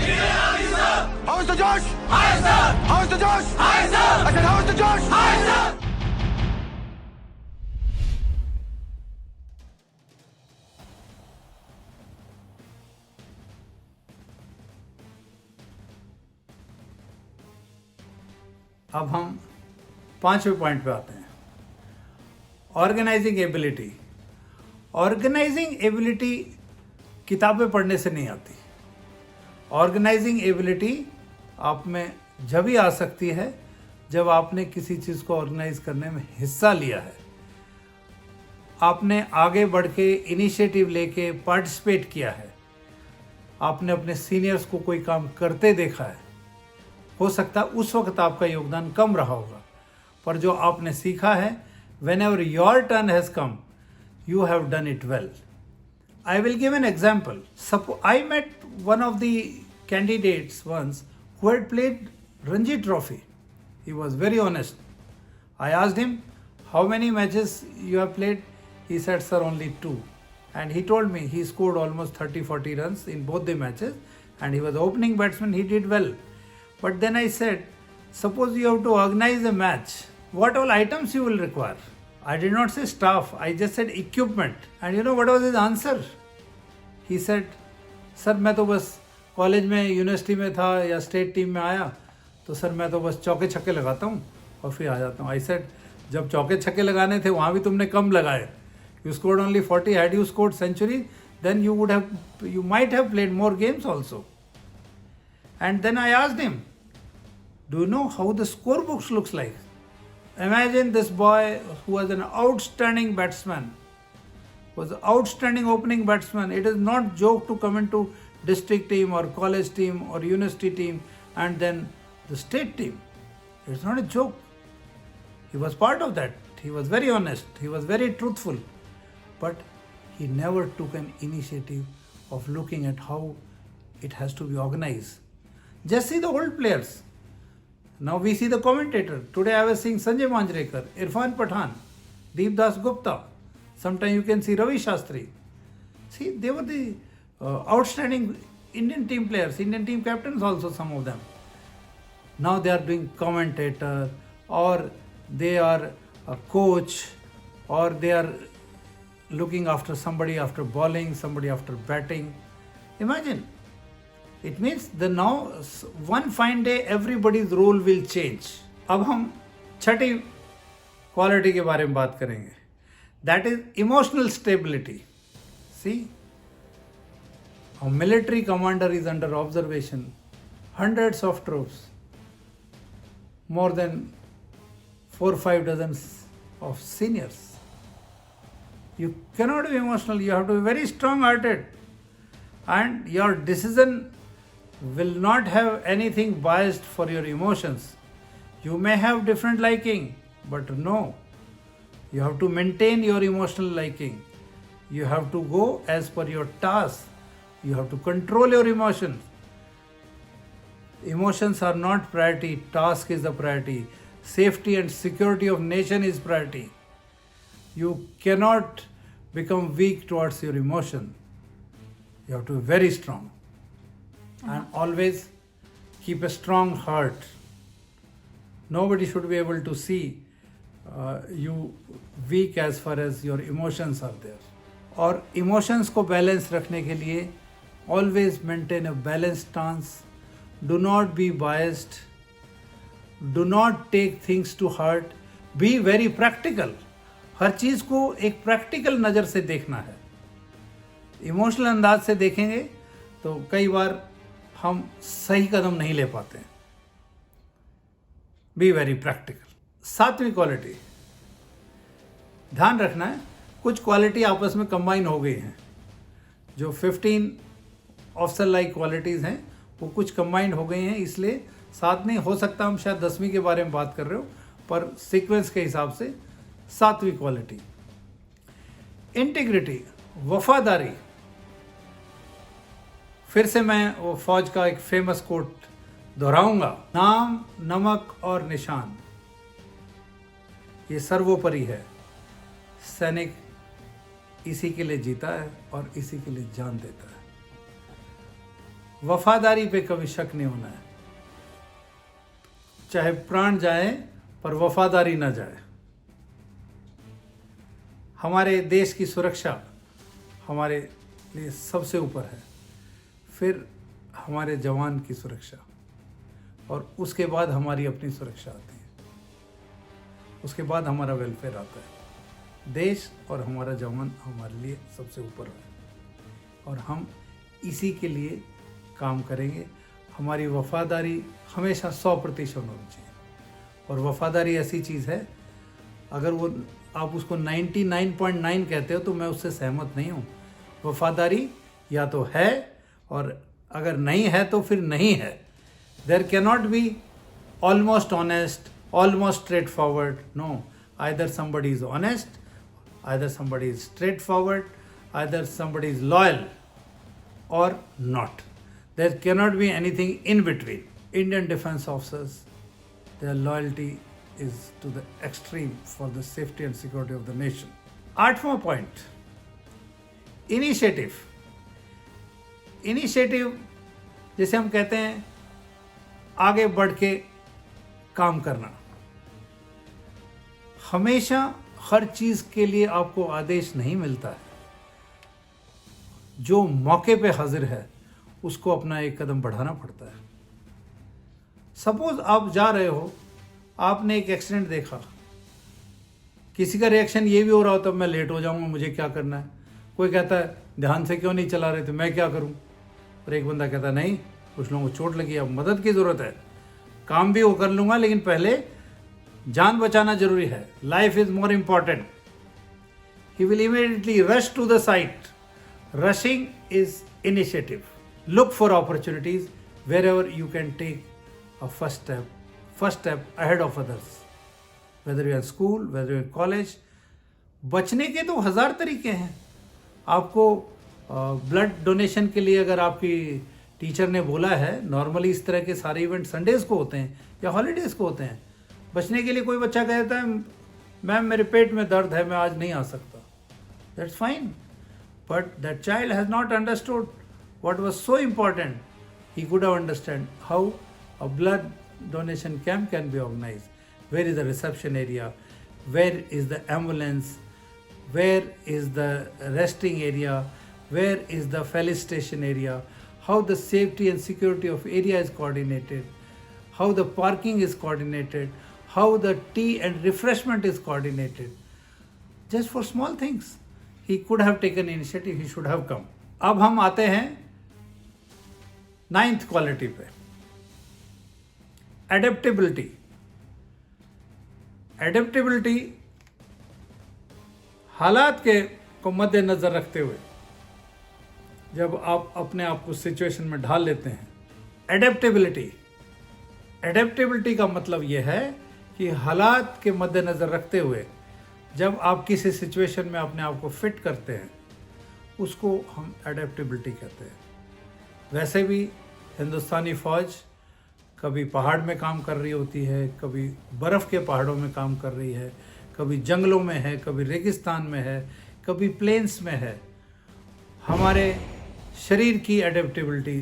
How is the Josh? High, sir. How is the Josh? High, sir. I said, how is the Josh? High, sir. अब हम 5वें point पे आते हैं, organising ability. Organising ability किताबें पढ़ने से नहीं आती। ऑर्गेनाइजिंग एबिलिटी आप में जब ही आ सकती है जब आपने किसी चीज़ को ऑर्गेनाइज करने में हिस्सा लिया है, आपने आगे बढ़ के इनिशिएटिव लेके पार्टिसिपेट किया है, आपने अपने सीनियर्स को कोई काम करते देखा है। हो सकता है उस वक्त आपका योगदान कम रहा होगा, पर जो आपने सीखा है, whenever your turn has come, you have done it well. I will give an example. I met one of the candidates once who had played Ranji Trophy. He was very honest. I asked him, how many matches you have played? He said, sir, only 2. And he told me he scored almost 30-40 runs in both the matches, and he was opening batsman, he did well. But then I said, suppose you have to organize a match, what all items you will require? I did not say staff, I just said equipment. And you know what was his answer? He said, sir, मैं तो बस college में, university में था या state team में आया, तो सर मैं तो बस चौके छक्के लगाता हूँ और फिर आ जाता हूँ। I said, जब चौके छक्के लगाने थे वहाँ भी तुमने कम लगाए. You scored only 40. Had you scored century, then you might have played more games also. And then I asked him, do you know how the scorebooks looks like? Imagine this boy who was an outstanding batsman, was an outstanding opening batsman. It is not joke to come into district team or college team or university team and then the state team. It's not a joke. He was part of that. He was very honest. He was very truthful. But he never took an initiative of looking at how it has to be organized. Just see the old players. Now we see the commentator. Today I was seeing Sanjay Manjrekar, Irfan Pathan, Deep Das Gupta. Sometimes you can see Ravi Shastri. See, they were the outstanding Indian team players, Indian team captains also, some of them. Now they are doing commentator, or they are a coach, or they are looking after somebody after bowling, somebody after batting. Imagine. It means now one fine day everybody's role will change. अब हम छठी quality के बारे में बात करेंगे. That is emotional stability. See, a military commander is under observation. Hundreds of troops, more than 4-5 dozens of seniors. You cannot be emotional. You have to be very strong-hearted, and your decision will not have anything biased for your emotions. You may have different liking, but no, you have to maintain your emotional liking. You have to go as per your task. You have to control your emotions. Emotions are not priority, task is the priority. Safety and security of nation is priority. You cannot become weak towards your emotion. You have to be very strong. And always keep a strong heart. Nobody should be able to see you weak as far as your emotions are there. और emotions को balance रखने के लिए always maintain a balanced stance. Do not be biased. Do not take things to heart. Be very practical. हर चीज़ को एक practical नज़र से देखना है. Emotional अंदाज से देखेंगे तो कई बार हम सही कदम नहीं ले पाते हैं. Be very practical. 7वीं क्वालिटी, ध्यान रखना है, कुछ क्वालिटी आपस में कंबाइन हो गई हैं. जो 15 ऑफिसर लाइक क्वालिटीज़ हैं वो कुछ कंबाइंड हो गई हैं, इसलिए 7 नहीं हो सकता. हम शायद 10वीं के बारे में बात कर रहे हो, पर सीक्वेंस के हिसाब से 7वीं क्वालिटी, इंटीग्रिटी, वफादारी. फिर से मैं वो फौज का एक फेमस कोट दोहराऊंगा. नाम, नमक और निशान ये सर्वोपरि है. सैनिक इसी के लिए जीता है और इसी के लिए जान देता है. वफादारी पे कभी शक नहीं होना है, चाहे प्राण जाए पर वफादारी ना जाए। हमारे देश की सुरक्षा हमारे लिए सबसे ऊपर है, फिर हमारे जवान की सुरक्षा, और उसके बाद हमारी अपनी सुरक्षा आती है, उसके बाद हमारा वेलफेयर आता है। देश और हमारा जवान हमारे लिए सबसे ऊपर है और हम इसी के लिए काम करेंगे। हमारी वफादारी हमेशा 100% होनी चाहिए, और वफादारी ऐसी चीज़ है, अगर वो आप उसको 99.9 कहते हो तो मैं उससे सहमत नहीं हूँ। वफादारी या तो है, और अगर नहीं है तो फिर नहीं है। There can not be almost honest, almost straight forward, no, either somebody is honest, either somebody is straightforward, either somebody is loyal or not. There cannot be anything in between. Indian defense officers, their loyalty is to the extreme for the safety and security of the nation. 8वां point, initiative. Initiative जैसे हम कहते हैं आगे बढ़ के काम करना। हमेशा हर चीज के लिए आपको आदेश नहीं मिलता है, जो मौके पे हाजिर है उसको अपना एक कदम बढ़ाना पड़ता है। सपोज आप जा रहे हो, आपने एक एक्सीडेंट देखा, किसी का रिएक्शन ये भी हो रहा होता मैं लेट हो जाऊंगा, मुझे क्या करना है। कोई कहता है ध्यान से क्यों नहीं चला रहे थे, मैं क्या करूं। और एक बंदा कहता है नहीं, कुछ लोगों को चोट लगी, अब मदद की ज़रूरत है, काम भी वो कर लूंगा लेकिन पहले जान बचाना जरूरी है, life is more important. He will immediately rush to the site. Rushing is initiative. Look for opportunities wherever you can take a first step ahead of others, whether you are school, whether you are college. बचने के तो 1000 तरीके हैं। आपको blood donation के लिए अगर आपकी टीचर ने बोला है, नॉर्मली इस तरह के सारे इवेंट संडेज को होते हैं या हॉलीडेज को होते हैं। बचने के लिए कोई बच्चा कहता है मैम मेरे पेट में दर्द है, मैं आज नहीं आ सकता, that's fine, but that child has not understood what was so important. He could have understand how a blood donation camp can be organised, where is the reception area, where is the ambulance, where is the resting area, where is the felicitation area, how the safety and security of area is coordinated, how the parking is coordinated, how the tea and refreshment is coordinated. Just for small things he could have taken initiative, he should have come. अब हम आते हैं 9th quality पे, adaptability. Adaptability हालात के को मद्देनज़र रखते हुए जब आप अपने आप को सिचुएशन में ढाल लेते हैं। एडेप्टेबिलिटी का मतलब यह है कि हालात के मद्देनज़र रखते हुए जब आप किसी सिचुएशन में अपने आप को फिट करते हैं, उसको हम एडेप्टेबिलिटी कहते हैं। वैसे भी हिंदुस्तानी फ़ौज कभी पहाड़ में काम कर रही होती है, कभी बर्फ़ के पहाड़ों में काम कर रही है, कभी जंगलों में है, कभी रेगिस्तान में है, कभी प्लेन्स में है। हमारे शरीर की एडेप्टेबिलिटी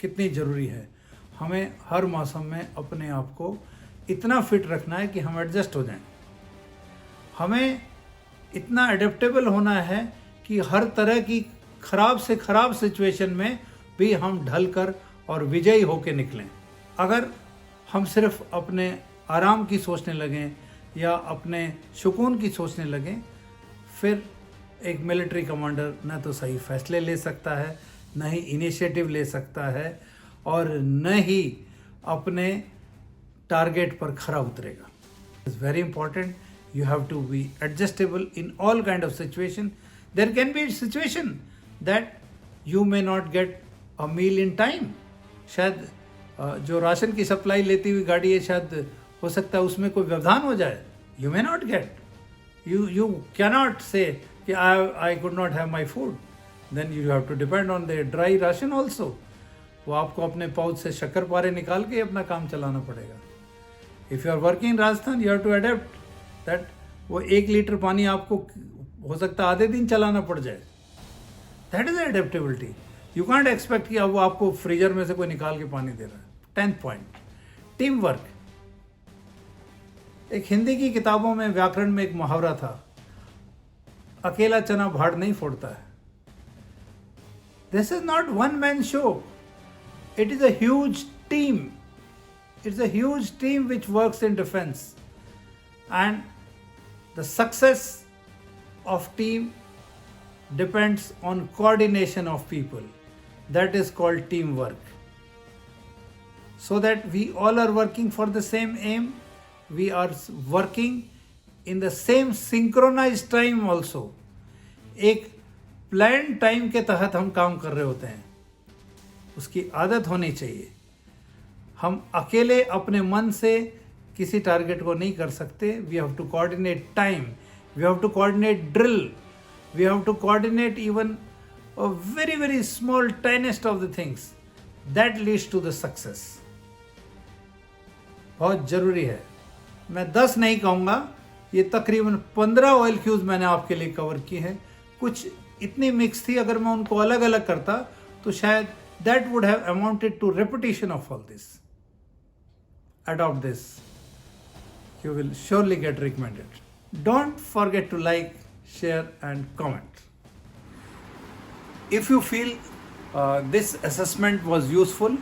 कितनी ज़रूरी है। हमें हर मौसम में अपने आप को इतना फिट रखना है कि हम एडजस्ट हो जाएं। हमें इतना एडेप्टेबल होना है कि हर तरह की खराब से खराब सिचुएशन में भी हम ढल कर और विजयी होकर निकलें। अगर हम सिर्फ अपने आराम की सोचने लगें या अपने सुकून की सोचने लगें, फिर एक मिलिट्री कमांडर न तो सही फैसले ले सकता है, न ही इनिशिएटिव ले सकता है, और न ही अपने टारगेट पर खरा उतरेगा। It's very important, you have to be adjustable in all kind of situation. There can be situation that you may not get a meal in time. शायद जो राशन की सप्लाई लेती हुई गाड़ी है, शायद हो सकता है उसमें कोई व्यवधान हो जाए, you may not get, you cannot say कि I could not have my food, then you have to depend on the dry ration also. वो आपको अपने पाउच से शक्कर पारे निकाल के अपना काम चलाना पड़ेगा। If you are working in Rajasthan, you have to adapt that वो 1 लीटर पानी आपको हो सकता है आधे दिन चलाना पड़ जाए। That is adaptability. You can't expect कि अब वो आपको फ्रीजर में से कोई निकाल के पानी दे रहा है. 10th point, team work. एक हिंदी की किताबों में व्याकरण में एक मुहावरा था, अकेला चना भाड़ नहीं फोड़ता है. This is not one man show, it is a huge team. It's a huge team which works in defense, and the success of team depends on coordination of people. That is called teamwork. So that we all are working for the same aim, we are working in the same synchronized time also. एक plan time के तहत हम काम कर रहे होते हैं, उसकी आदत होनी चाहिए. हम अकेले अपने मन से किसी टारगेट को नहीं कर सकते. We have to coordinate time, we have to coordinate drill, we have to coordinate even a very very small tiniest of the things that leads to the success. बहुत जरूरी है. मैं 10 नहीं कहूँगा, ये तकरीबन 15 ऑयल क्यूज मैंने आपके लिए कवर की है. कुछ इतनी मिक्स थी, अगर मैं उनको अलग अलग करता तो शायद that would have amounted to repetition of all this. Adopt this. You will surely get recommended. Don't forget to like, share and comment. If you feel this assessment was useful,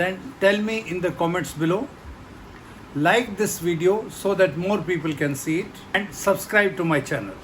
then tell me in the comments below. Like this video so that more people can see it, and subscribe to my channel.